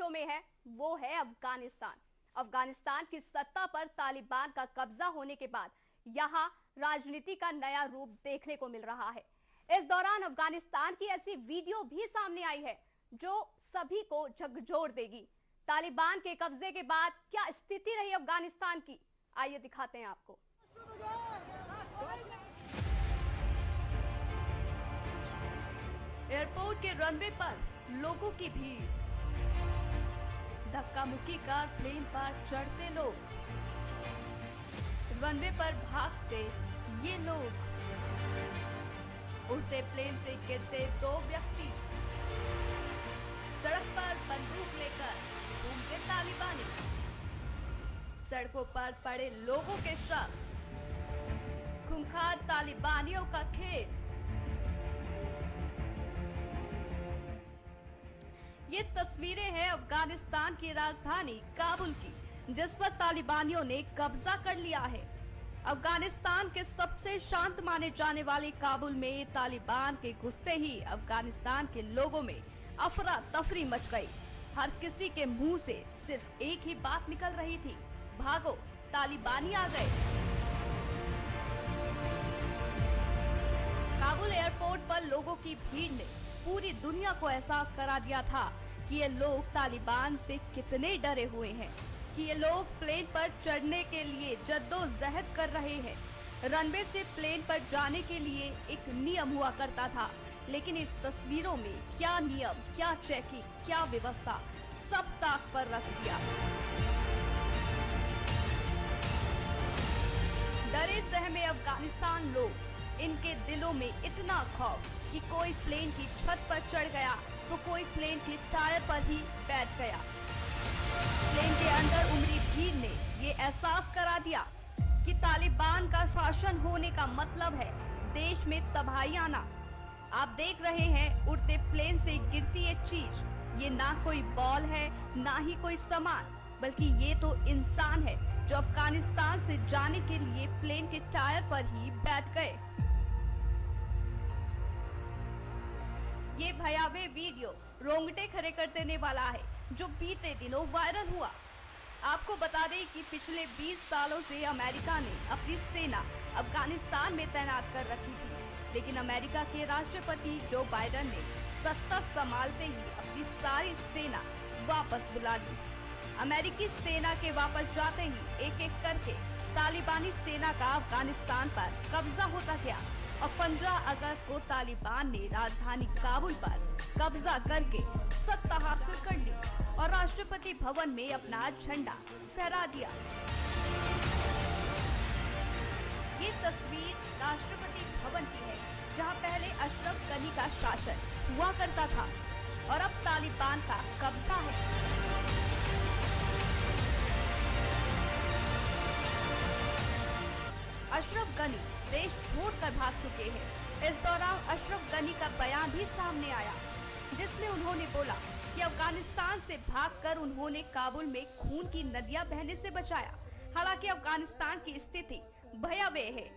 खबरों में है वो है अफगानिस्तान। अफगानिस्तान की सत्ता पर तालिबान का कब्जा होने के बाद यहां राजनीति का नया रूप देखने को मिल रहा है। इस दौरान अफगानिस्तान की ऐसी वीडियो भी सामने आई है जो सभी को झकझोर देगी। तालिबान के कब्जे के बाद क्या स्थिति रही अफगानिस्तान की, आइए दिखाते हैं आपको। एयरपोर्ट के रनवे पर लोगों की भीड़, धक्का मुक्की कर प्लेन पर चढ़ते लोग, रनवे पर भागते ये लोग, उड़ते प्लेन से गिरते 2 व्यक्ति, सड़क पर बंदूक लेकर घूमते तालिबानी, सड़कों पर पड़े लोगों के शव, खूंखार तालिबानियों का खेल। ये तस्वीरें हैं अफगानिस्तान की राजधानी काबुल की, जिस पर तालिबानियों ने कब्जा कर लिया है। अफगानिस्तान के सबसे शांत माने जाने वाले काबुल में तालिबान के घुसते ही अफगानिस्तान के लोगों में अफरा तफरी मच गई। हर किसी के मुंह से सिर्फ एक ही बात निकल रही थी, भागो तालिबानी आ गए। काबुल एयरपोर्ट पर लोगों की भीड़ ने पूरी दुनिया को एहसास करा दिया था कि ये लोग तालिबान से कितने डरे हुए हैं, कि ये लोग प्लेन पर चढ़ने के लिए जद्दोजहद कर रहे हैं। रनवे से प्लेन पर जाने के लिए एक नियम हुआ करता था, लेकिन इस तस्वीरों में क्या नियम, क्या चेकिंग, क्या व्यवस्था, सब ताक पर रख दिया। डरे सहमे अफगानिस्तान लोग, इनके दिलों में इतना खौफ कि कोई प्लेन की छत पर चढ़ गया तो कोई प्लेन के टायर पर ही बैठ गया। प्लेन के अंदर उमड़ी भीड़ ने ये एहसास करा दिया कि तालिबान का शासन होने का मतलब है देश में तबाही आना। आप देख रहे हैं उड़ते प्लेन से गिरती ये चीज, ये ना कोई बॉल है ना ही कोई सामान, बल्कि ये तो इंसान है जो अफगानिस्तान से जाने के लिए प्लेन के टायर पर ही बैठ गए। ये भयावह वीडियो रोंगटे खड़े कर देने वाला है जो बीते दिनों वायरल हुआ। आपको बता दें कि पिछले 20 सालों से अमेरिका ने अपनी सेना अफगानिस्तान में तैनात कर रखी थी, लेकिन अमेरिका के राष्ट्रपति जो बाइडेन ने सत्ता संभालते ही अपनी सारी सेना वापस बुला ली। अमेरिकी सेना के वापस जाते ही एक एक करके तालिबानी सेना का अफगानिस्तान पर कब्जा होता गया और 15 अगस्त को तालिबान ने राजधानी काबुल पर कब्जा करके सत्ता हासिल कर ली और राष्ट्रपति भवन में अपना झंडा फहरा दिया। ये तस्वीर राष्ट्रपति भवन की है, जहां पहले अशरफ गनी का शासन हुआ करता था और अब तालिबान का कब्जा है। अशरफ गनी देश छोड़कर भाग चुके हैं। इस दौरान अशरफ गनी का बयान भी सामने आया, जिसमें उन्होंने बोला कि अफगानिस्तान से भागकर उन्होंने काबुल में खून की नदियां बहने से बचाया। हालांकि अफगानिस्तान की स्थिति भयावह है।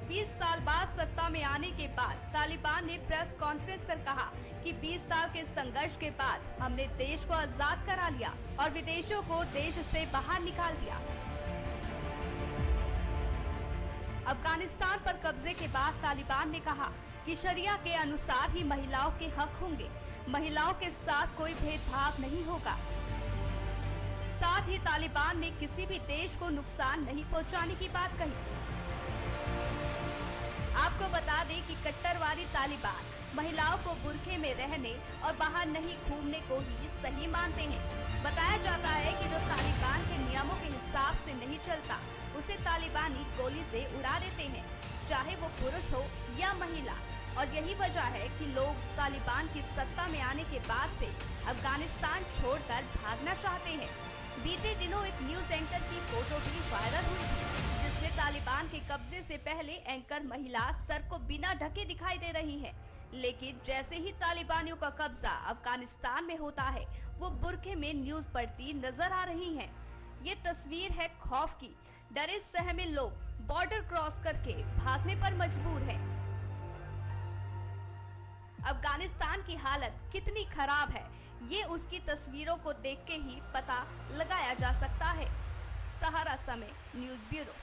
20 साल बाद सत्ता में आने के बाद तालिबान ने प्रेस कॉन्फ्रेंस कर कहा कि 20 साल के संघर्ष के बाद हमने देश को आजाद करा लिया और विदेशियों को देश से बाहर निकाल दिया। अफगानिस्तान पर कब्जे के बाद तालिबान ने कहा कि शरिया के अनुसार ही महिलाओं के हक होंगे, महिलाओं के साथ कोई भेदभाव नहीं होगा। साथ ही तालिबान ने किसी भी देश को नुकसान नहीं पहुंचाने की बात कही। आपको बता दें कि कट्टरवादी तालिबान महिलाओं को बुरखे में रहने और बाहर नहीं घूमने को ही सही मानते हैं। बताया जाता है कि जो तालिबान के नियमों के हिसाब से नहीं चलता उसे तालिबानी गोली से उड़ा देते हैं, चाहे वो पुरुष हो या महिला। और यही वजह है कि लोग तालिबान की सत्ता में आने के बाद से अफगानिस्तान छोड़कर भागना चाहते हैं। बीते दिनों एक न्यूज एंकर की फोटो भी वायरल हुई थी, जिसमें तालिबान के कब्जे से पहले एंकर महिला सर को बिना ढके दिखाई दे रही है, लेकिन जैसे ही तालिबानियों का कब्जा अफगानिस्तान में होता है वो बुरखे में न्यूज पढ़ती नजर आ रही हैं। ये तस्वीर है खौफ की। डरे सहमे लोग बॉर्डर क्रॉस करके भागने पर मजबूर हैं। अफगानिस्तान की हालत कितनी खराब है ये उसकी तस्वीरों को देख के ही पता लगाया जा सकता है। सहारा समय न्यूज ब्यूरो।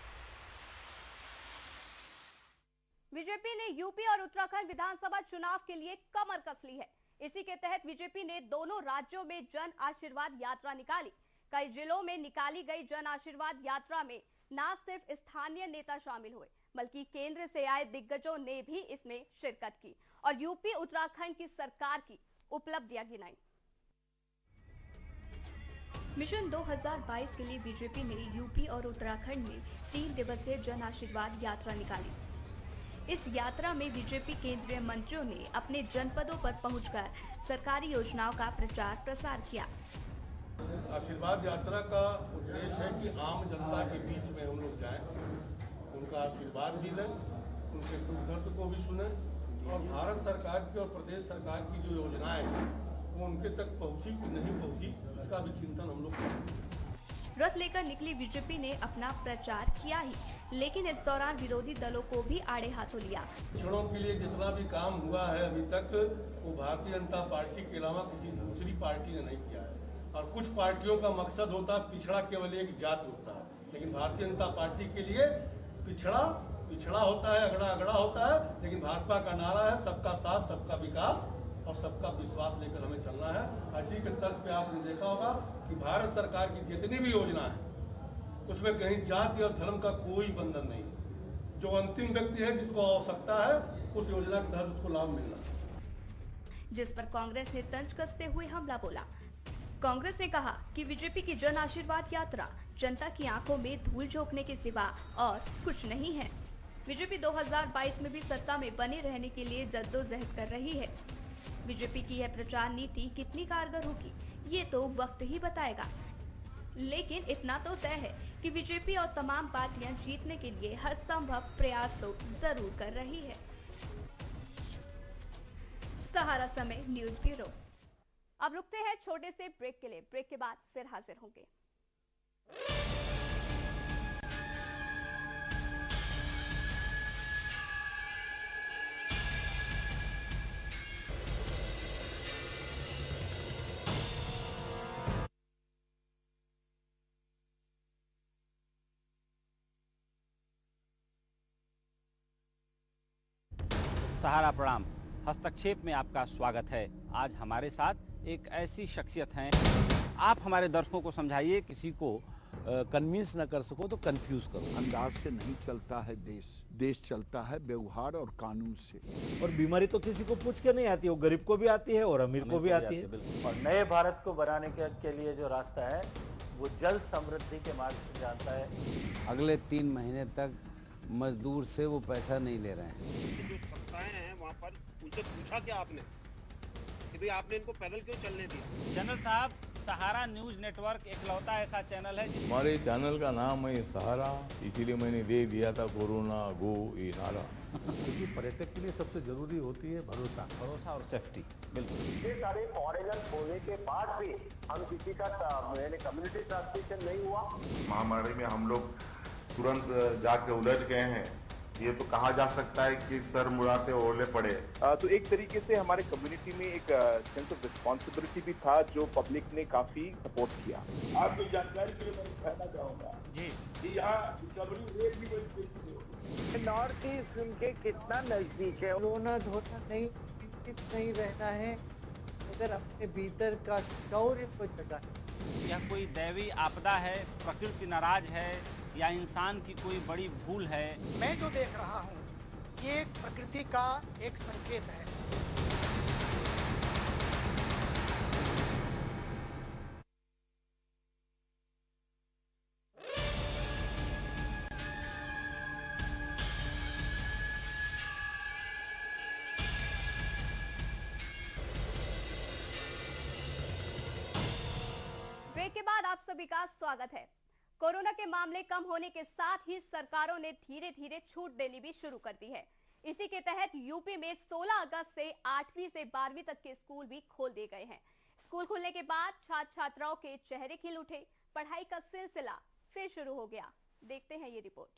बीजेपी ने यूपी और उत्तराखंड विधानसभा चुनाव के लिए कमर कस ली है। इसी के तहत बीजेपी ने दोनों राज्यों में जन आशीर्वाद यात्रा निकाली। कई जिलों में निकाली गई जन आशीर्वाद यात्रा में न सिर्फ स्थानीय नेता शामिल हुए बल्कि केंद्र से आए दिग्गजों ने भी इसमें शिरकत की और यूपी उत्तराखंड की सरकार की उपलब्धियां गिनाई। मिशन 2022 के लिए बीजेपी ने यूपी और उत्तराखंड में 3 दिवसीय जन आशीर्वाद यात्रा निकाली। इस यात्रा में बीजेपी केंद्रीय मंत्रियों ने अपने जनपदों पर पहुंचकर सरकारी योजनाओं का प्रचार प्रसार किया। आशीर्वाद यात्रा का उद्देश्य है कि आम जनता के बीच में हम लोग जाएं, उनका आशीर्वाद भी लें, उनके दुख दर्द को भी सुनें और भारत सरकार की और प्रदेश सरकार की जो योजनाएं हैं वो उनके तक पहुंची कि नहीं पहुंची इसका भी चिंतन हम लोग करें। रथ लेकर निकली बीजेपी ने अपना प्रचार किया ही, लेकिन इस दौरान विरोधी दलों को भी आड़े हाथों लिया। पिछड़ों के लिए जितना भी काम हुआ है अभी तक वो भारतीय जनता पार्टी के अलावा किसी दूसरी पार्टी ने नहीं किया है और कुछ पार्टियों का मकसद होता है पिछड़ा केवल एक जात होता है, लेकिन भारतीय जनता पार्टी के लिए पिछड़ा होता है, अगड़ा होता है, लेकिन भाजपा का नारा है सबका साथ सबका विकास और सबका विश्वास लेकर हमें चलना है। इसी के तर्ज पे आपने देखा होगा कि भारत सरकार की जितनी भी योजना है उसमें कहीं जाति और धर्म का कोई बंधन नहीं है। जो अंतिम व्यक्ति है जिसको आवश्यकता है उस योजना के तहत उसको लाभ मिलना। जिस पर कांग्रेस ने तंज कसते हुए हमला बोला। कांग्रेस ने कहा कि बीजेपी की जन आशीर्वाद यात्रा जनता की आंखों में धूल झोंकने के सिवा और कुछ नहीं है। बीजेपी 2022 में भी सत्ता में बने रहने के लिए जद्दोजहद कर रही है। बीजेपी की यह प्रचार नीति कितनी कारगर होगी ये तो वक्त ही बताएगा, लेकिन इतना तो तय है कि बीजेपी और तमाम पार्टियां जीतने के लिए हर संभव प्रयास तो जरूर कर रही है। सहारा समय न्यूज ब्यूरो। अब रुकते हैं छोटे से ब्रेक के लिए। ब्रेक के बाद फिर हाजिर होंगे। सहारा प्रणाम। हस्तक्षेप में आपका स्वागत है। आज हमारे साथ एक ऐसी शख्सियत हैं, आप हमारे दर्शकों को समझाइए। किसी को कन्विंस न कर सको तो कंफ्यूज करो। अंदाज से नहीं चलता है देश चलता है व्यवहार और कानून से। और बीमारी तो किसी को पूछ के नहीं आती, वो गरीब को भी आती है और अमीर को भी आती है। और नए भारत को बनाने के लिए जो रास्ता है वो जल समृद्धि के मार्ग से जाता है। अगले 3 महीने तक मजदूर से वो पैसा नहीं ले रहे हैं। जो संस्थाएं हैं वहाँ पर उनसे पूछा क्या आपने कि भाई आपने इनको पैदल क्यों चलने दिया? जनरल साहब, सहारा न्यूज नेटवर्क एकलौता ऐसा चैनल है हमारे चैनल का नाम है सहारा, इसीलिए मैंने दे दिया था कोरोना गो ये नारा। क्योंकि पर्यटक के लिए सबसे जरूरी होती है भरोसा और सेफ्टी। बिल्कुल। ये सारे फॉरेनर होने के बाद भी हम किसी का कम्युनिटी ट्रांसमिशन नहीं हुआ। महामारी में हम लोग तुरंत जाके उलझ गए हैं, ये तो कहा जा सकता है कि सर मुड़ाते ओले पड़े। तो एक तरीके से हमारे कम्युनिटी में एक सेंस ऑफ रिस्पॉन्सिबिलिटी भी था जो पब्लिक ने काफी सपोर्ट किया। आपकी जानकारी के लिए मैं कहना चाहूँगा जी कि यहाँ रिकवरी रेट भी बड़ी तेजी से होती है। नॉर्थ ईस्ट उनके कितना नजदीक है। कोरोना धोना नहीं रहना है अगर अपने भीतर का शौर्य को जगा। यह कोई दैवी आपदा है, प्रकृति नाराज है या इंसान की कोई बड़ी भूल है? मैं जो देख रहा हूँ ये प्रकृति का एक संकेत है। ब्रेक के बाद आप सभी का स्वागत है। कोरोना के मामले कम होने के साथ ही सरकारों ने धीरे धीरे छूट देनी भी शुरू कर दी है। इसी के तहत यूपी में 16 अगस्त से 8वीं से 12वीं तक के स्कूल भी खोल दिए गए हैं। स्कूल खुलने के बाद छात्र छात्राओं के चेहरे खिल उठे। पढ़ाई का सिलसिला फिर शुरू हो गया। देखते हैं ये रिपोर्ट।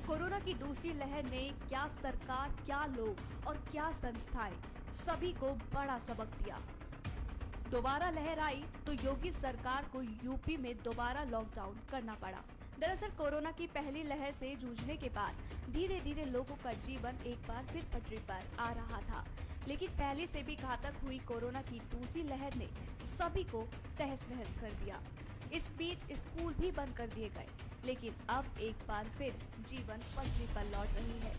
कोरोना की दूसरी लहर ने क्या सरकार, क्या लोग और क्या संस्थाएं सभी को बड़ा सबक दिया। दोबारा लहर आई तो योगी सरकार को यूपी में दोबारा लॉकडाउन करना पड़ा। दरअसल कोरोना की पहली लहर से जूझने के बाद धीरे धीरे लोगों का जीवन एक बार फिर पटरी पर आ रहा था, लेकिन पहले से भी घातक हुई कोरोना की दूसरी लहर ने सभी को तहस नहस कर दिया। इस बीच स्कूल भी बंद कर दिए गए, लेकिन अब एक बार फिर जीवन पटरी पर लौट रही है।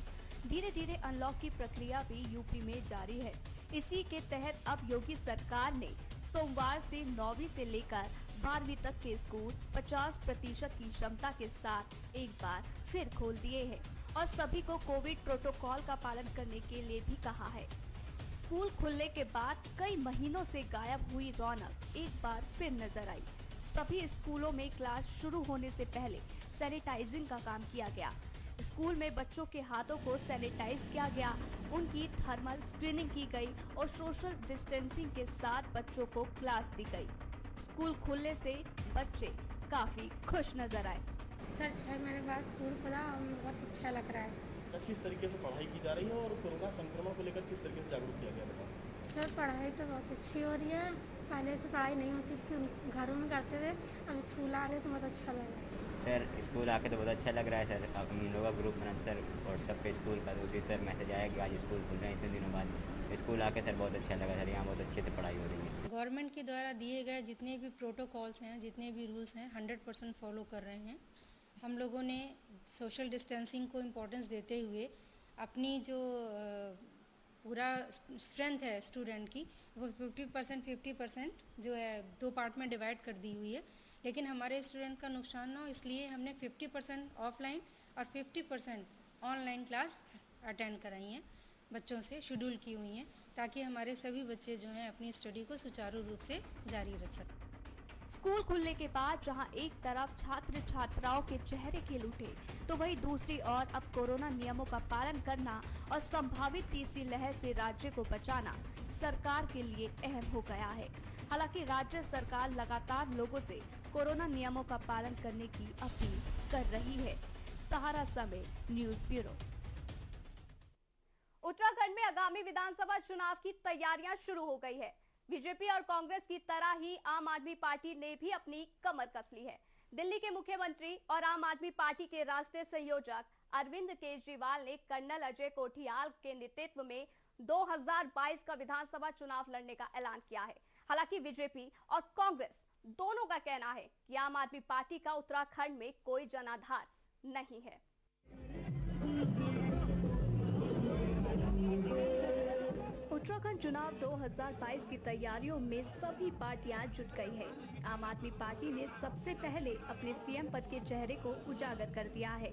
धीरे धीरे अनलॉक की प्रक्रिया भी यूपी में जारी है। इसी के तहत अब योगी सरकार ने सोमवार से 9वीं से लेकर 12वीं तक के स्कूल 50% की क्षमता के साथ एक बार फिर खोल दिए हैं और सभी को कोविड प्रोटोकॉल का पालन करने के लिए भी कहा है। स्कूल खुलने के बाद कई महीनों से गायब हुई रौनक एक बार फिर नजर आई। सभी स्कूलों में क्लास शुरू होने से पहले सैनिटाइजिंग का काम किया गया। स्कूल में बच्चों के हाथों को सैनिटाइज किया गया, उनकी थर्मल स्क्रीनिंग की गई और सोशल डिस्टेंसिंग के साथ बच्चों को क्लास दी गई। स्कूल खुलने से बच्चे काफी खुश नजर आए। सर 6 महीने बाद स्कूल खुला और बहुत अच्छा लग रहा है। किस तरीके से पढ़ाई की जा रही है और कोरोना संक्रमण को लेकर किस तरीके से जागरूक किया गया है? सर पढ़ाई तो बहुत अच्छी हो रही है। पहले से पढ़ाई नहीं होती थी, घरों में करते थे, अब स्कूल आ रहे तो बहुत अच्छा लग रहा है। सर स्कूल आके तो बहुत अच्छा लग रहा है सर। अब हम लोग का ग्रुप बना सर व्हाट्सएप पे स्कूल का, तो उसी सर मैसेज आया कि आज स्कूल खुल रहे हैं इतने दिनों बाद। स्कूल आके सर बहुत अच्छा लगा सर, यहाँ बहुत अच्छे से पढ़ाई हो रही है। गवर्नमेंट के द्वारा दिए गए जितने भी प्रोटोकॉल्स हैं, जितने भी रूल्स हैं 100% फॉलो कर रहे हैं। हम लोगों ने सोशल डिस्टेंसिंग को इम्पोर्टेंस देते हुए अपनी जो पूरा स्ट्रेंथ है स्टूडेंट की वो 50% जो है 2 पार्ट में डिवाइड कर दी हुई है। लेकिन हमारे स्टूडेंट का नुकसान ना हो इसलिए हमने 50% ऑफलाइन और 50% ऑनलाइन क्लास अटेंड कराई हैं, बच्चों से शेड्यूल की हुई हैं, ताकि हमारे सभी बच्चे जो हैं अपनी स्टडी को सुचारू रूप से जारी रख सकें। स्कूल खुलने के बाद जहां एक तरफ छात्र छात्राओं के चेहरे खिल उठे, तो वहीं दूसरी ओर अब कोरोना नियमों का पालन करना और संभावित तीसरी लहर से राज्य को बचाना सरकार के लिए अहम हो गया है। हालांकि राज्य सरकार लगातार लोगों से कोरोना नियमों का पालन करने की अपील कर रही है। सहारा समय न्यूज ब्यूरो। उत्तराखंड में आगामी विधानसभा चुनाव की तैयारियां शुरू हो गई है। बीजेपी और कांग्रेस की तरह ही आम आदमी पार्टी ने भी अपनी कमर कस ली है। दिल्ली के मुख्यमंत्री और आम आदमी पार्टी के राष्ट्रीय संयोजक अरविंद केजरीवाल ने कर्नल अजय कोठियाल के नेतृत्व में 2022 का विधानसभा चुनाव लड़ने का ऐलान किया है। हालांकि बीजेपी और कांग्रेस दोनों का कहना है कि आम आदमी पार्टी का उत्तराखंड में कोई जनाधार नहीं है। उत्तराखंड चुनाव 2022 की तैयारियों में सभी पार्टियां जुट गई हैं। आम आदमी पार्टी ने सबसे पहले अपने सीएम पद के चेहरे को उजागर कर दिया है।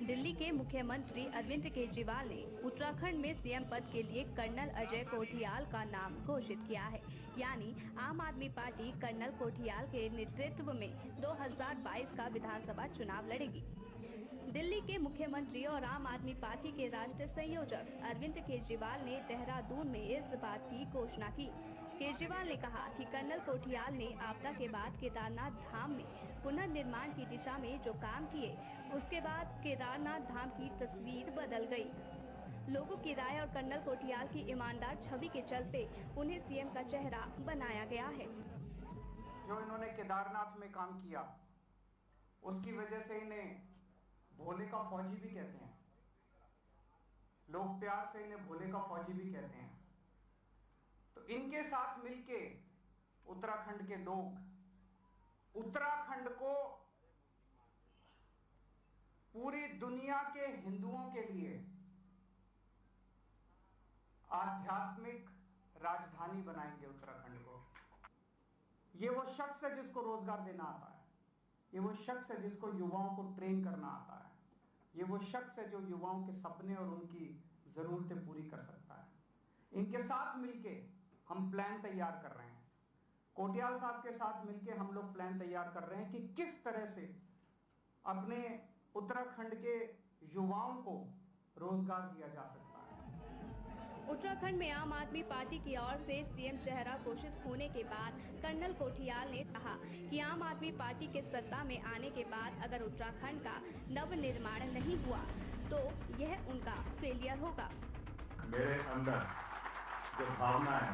दिल्ली के मुख्यमंत्री अरविंद केजरीवाल ने उत्तराखंड में सीएम पद के लिए कर्नल अजय कोठियाल का नाम घोषित किया है। यानी आम आदमी पार्टी कर्नल कोठियाल के नेतृत्व में 2022 का विधानसभा चुनाव लड़ेगी। दिल्ली के मुख्यमंत्री और आम आदमी पार्टी के राष्ट्रीय संयोजक अरविंद केजरीवाल ने देहरादून में इस बात की घोषणा की। केजरीवाल ने कहा कि कर्नल कोठियाल ने आपदा के बाद केदारनाथ धाम में पुनर्निर्माण की दिशा में जो काम किए, उसके बाद केदारनाथ धाम की तस्वीर बदल गई। लोगों की राय और कर्नल कोठियाल की ईमानदार छवि के चलते उन्हें सीएम का चेहरा बनाया गया है। जो इन्होंने केदारनाथ में काम किया, उसकी वजह से इन्हें भोले का फौजी भी कहते हैं। लोग प्यार से इन्हें भोले का फौजी भी कहते हैं। तो इनके साथ मिलके उत्तराखंड के लोग उत्तराखंड को पूरी दुनिया के हिंदुओं के लिए आध्यात्मिक राजधानी बनाएंगे उत्तराखंड को। ये वो शख्स है जिसको रोजगार देना आता है। ये वो शख्स है जिसको युवाओं को ट्रेन करना आता है। ये वो शख्स है जो युवाओं के सपने और उनकी ज़रूरतें पूरी कर सकता है। इनके साथ मिलके हम प्लान तैयार कर रहे हैं। कोठियाल साहब के साथ मिलके हम लोग प्लान तैयार कर रहे हैं कि किस तरह से अपने उत्तराखंड के युवाओं को रोजगार दिया जा सकता है। उत्तराखंड में आम आदमी पार्टी की ओर से सीएम चेहरा घोषित होने के बाद कर्नल कोठियाल ने कहा कि आम आदमी पार्टी के सत्ता में आने के बाद अगर उत्तराखंड का नव निर्माण नहीं हुआ तो तो यह उनका फेलियर होगा। मेरे अंदर जो भावना है,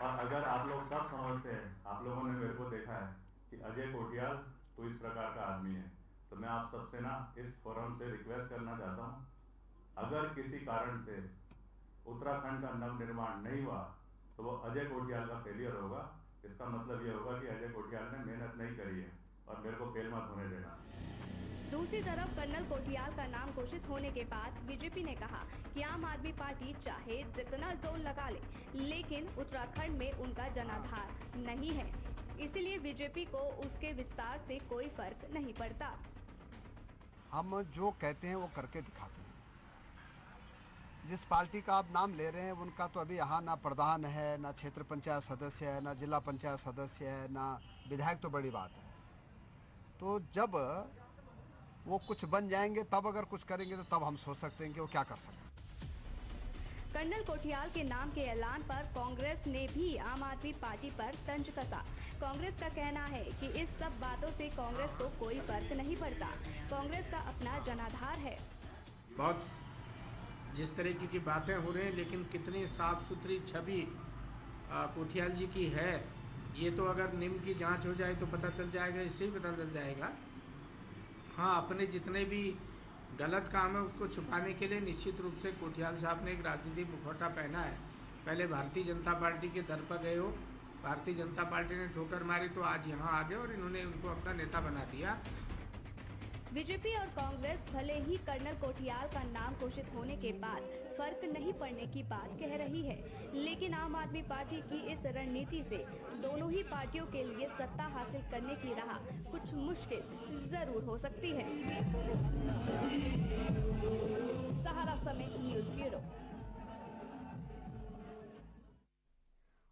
और अगर आप लोग सब समझते हैं, आप लोगों ने मेरे को देखा है कि अजय कोटियाल तो इस प्रकार का आदमी है, तो मैं आप सबसे ना इस फोरम से रिक्वेस्ट करना चाहता हूँ, अगर किसी कारण से उत्तराखंड का नव निर्माण नहीं हुआ तो वो अजय कोटियाल का फेलियर होगा। इसका मतलब ये होगा कि अजय कोटियाल ने मेहनत नहीं करी है और मेरे को फेल मत होने देना। दूसरी तरफ कर्नल कोटियाल का नाम घोषित होने के बाद बीजेपी ने कहा कि आम आदमी पार्टी चाहे जितना जोर लगा ले, लेकिन उत्तराखंड में उनका जनाधार नहीं है, इसलिए बीजेपी को उसके विस्तार से कोई फर्क नहीं पड़ता। हम जो कहते हैं वो करके दिखाते हैं। जिस पार्टी का आप नाम ले रहे हैं उनका तो अभी यहाँ ना प्रधान है, ना क्षेत्र पंचायत सदस्य है, ना जिला पंचायत सदस्य है, ना विधायक, तो बड़ी बात है। तो जब वो कुछ बन जाएंगे तब अगर कुछ करेंगे तो तब हम सोच सकते हैं कि वो क्या कर सकते हैं। कर्नल कोटियाल के नाम के ऐलान पर कांग्रेस ने भी आम आदमी पार्टी पर तंज कसा। कांग्रेस का कहना है कि इस सब बातों से कांग्रेस को कोई फर्क नहीं पड़ता, कांग्रेस का अपना जनाधार है। बहुत जिस तरीके की बातें हो रही हैं, लेकिन कितनी साफ सुथरी छवि कोटियाल जी की है, ये तो अगर निम्न की जांच हो जाए तो पता चल जाएगा, इससे ही पता चल जाएगा। हाँ, अपने जितने भी गलत काम है उसको छुपाने के लिए निश्चित रूप से कोटियाल साहब ने एक राजनीतिक मुखौटा पहना है। पहले भारतीय जनता पार्टी के दर पर गए हो, भारतीय जनता पार्टी ने ठोकर मारी तो आज यहाँ आ गए और इन्होंने उनको अपना नेता बना दिया। बीजेपी और कांग्रेस भले ही कर्नल कोटियाल का नाम घोषित होने के बाद फर्क नहीं पड़ने की बात कह रही है, लेकिन आम आदमी पार्टी की इस रणनीति से दोनों ही पार्टियों के लिए सत्ता हासिल करने की राह कुछ मुश्किल जरूर हो सकती है। सहारा समय न्यूज ब्यूरो।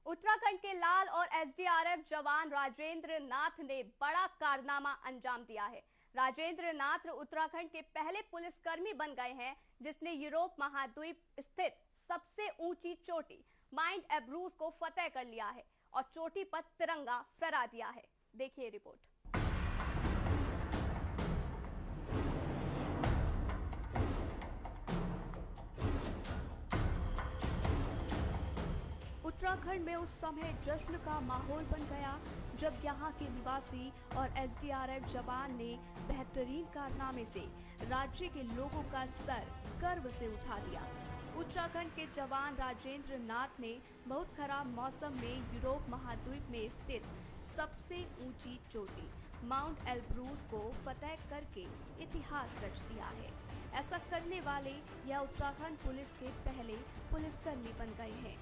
उत्तराखंड के लाल और एसडीआरएफ जवान राजेंद्र नाथ ने बड़ा कारनामा अंजाम दिया है। राजेंद्र नाथ उत्तराखंड के पहले पुलिसकर्मी बन गए हैं जिसने यूरोप महाद्वीप स्थित सबसे ऊंची चोटी माउंट एब्रूस को फतेह कर लिया है और चोटी पर तिरंगा फहरा दिया है। देखिए रिपोर्ट। उत्तराखंड में उस समय जश्न का माहौल बन गया जब यहाँ के निवासी और एसडीआरएफ जवान ने बेहतरीन कारनामे से राज्य के लोगों का सर गर्व से उठा दिया। उत्तराखंड के जवान राजेंद्र नाथ ने बहुत खराब मौसम में यूरोप महाद्वीप में स्थित सबसे ऊंची चोटी माउंट एल्ब्रूस को फतेह करके इतिहास रच दिया है। ऐसा करने वाले यह उत्तराखंड पुलिस के पहले पुलिसकर्मी बन गए हैं।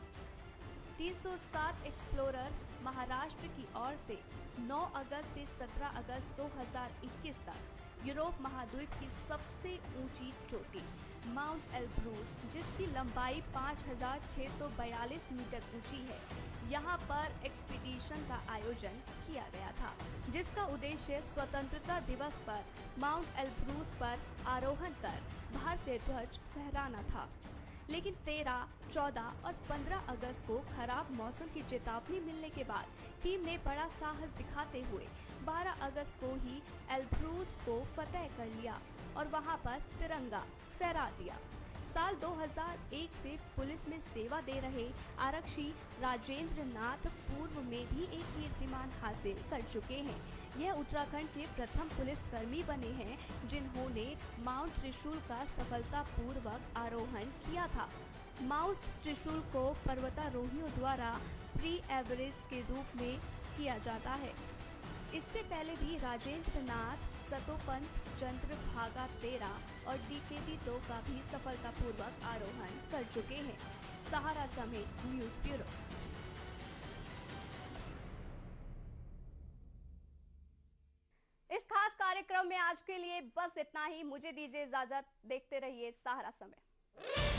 307 एक्सप्लोरर महाराष्ट्र की ओर से 9 अगस्त से 17 अगस्त 2021 तक यूरोप महाद्वीप की सबसे ऊंची चोटी माउंट एल्ब्रूस, जिसकी लंबाई 5,642 मीटर ऊंची है, यहां पर एक्सपीडिशन का आयोजन किया गया था, जिसका उद्देश्य स्वतंत्रता दिवस पर माउंट एल्ब्रूस पर आरोहण कर भारतीय ध्वज फहराना था। लेकिन 13, 14 और 15 अगस्त को खराब मौसम की चेतावनी मिलने के बाद टीम ने बड़ा साहस दिखाते हुए 12 अगस्त को ही एल्ब्रूस को फतेह कर लिया और वहां पर तिरंगा फहरा दिया। साल 2001 से पुलिस में सेवा दे रहे आरक्षी राजेंद्र नाथ पूर्व में भी एक कीर्तिमान हासिल कर चुके हैं। यह उत्तराखंड के प्रथम पुलिसकर्मी बने हैं जिन्होंने माउंट त्रिशूल का सफलतापूर्वक आरोहण किया था। माउंट त्रिशूल को पर्वतारोहियों द्वारा प्री एवरेस्ट के रूप में किया जाता है। इससे पहले भी राजेंद्र नाथ सतोपंथ, चंद्रभागा 13 और डीकेटी 2 का भी सफलतापूर्वक आरोहण कर चुके हैं। सहारा समय न्यूज ब्यूरो। इस खास कार्यक्रम में आज के लिए बस इतना ही। मुझे दीजिए इजाजत। देखते रहिए सहारा समय।